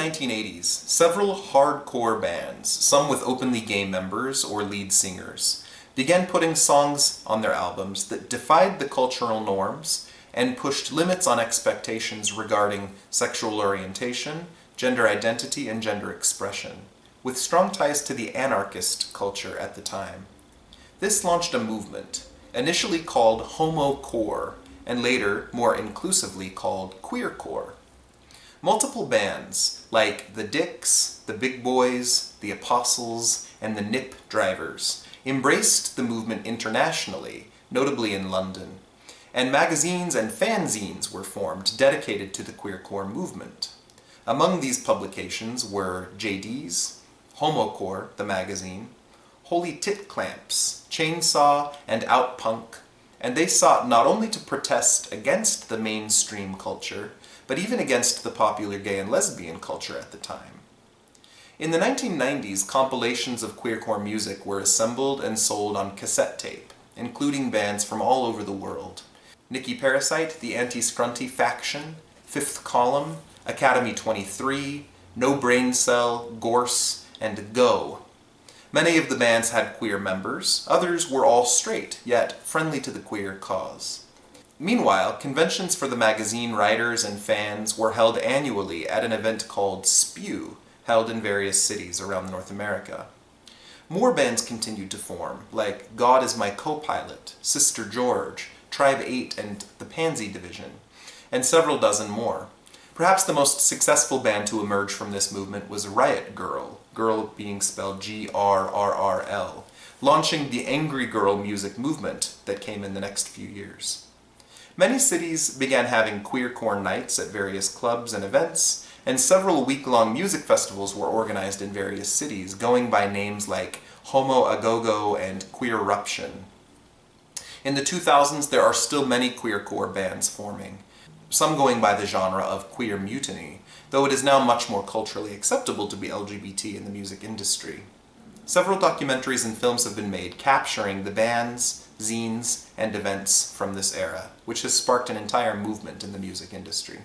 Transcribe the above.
1980s, several hardcore bands, some with openly gay members or lead singers, began putting songs on their albums that defied the cultural norms and pushed limits on expectations regarding sexual orientation, gender identity, and gender expression, with strong ties to the anarchist culture at the time. This launched a movement, initially called HomoCore, and later, more inclusively, called QueerCore. Multiple bands, like the Dicks, the Big Boys, the Apostles, and the Nip Drivers, embraced the movement internationally, notably in London, and magazines and fanzines were formed dedicated to the queercore movement. Among these publications were JD's, HomoCore, the magazine, Holy Tit Clamps, Chainsaw, and Outpunk, and they sought not only to protest against the mainstream culture, but even against the popular gay and lesbian culture at the time. In the 1990s, compilations of queercore music were assembled and sold on cassette tape, including bands from all over the world. Nikki Parasite, the Anti-Scrunty Faction, Fifth Column, Academy 23, No Brain Cell, Gorse, and Go. Many of the bands had queer members, others were all straight, yet friendly to the queer cause. Meanwhile, conventions for the magazine writers and fans were held annually at an event called Spew, held in various cities around North America. More bands continued to form, like God Is My Co-Pilot, Sister George, Tribe 8, and the Pansy Division, and several dozen more. Perhaps the most successful band to emerge from this movement was Riot Grrrl, girl being spelled Grrrl, launching the Angry Girl music movement that came in the next few years. Many cities began having queercore nights at various clubs and events, and several week-long music festivals were organized in various cities, going by names like Homo A Go-Go and Queerruption. In the 2000s, there are still many queercore bands forming, some going by the genre of queer mutiny, though it is now much more culturally acceptable to be LGBT in the music industry. Several documentaries and films have been made capturing the bands, zines, and events from this era, which has sparked an entire movement in the music industry.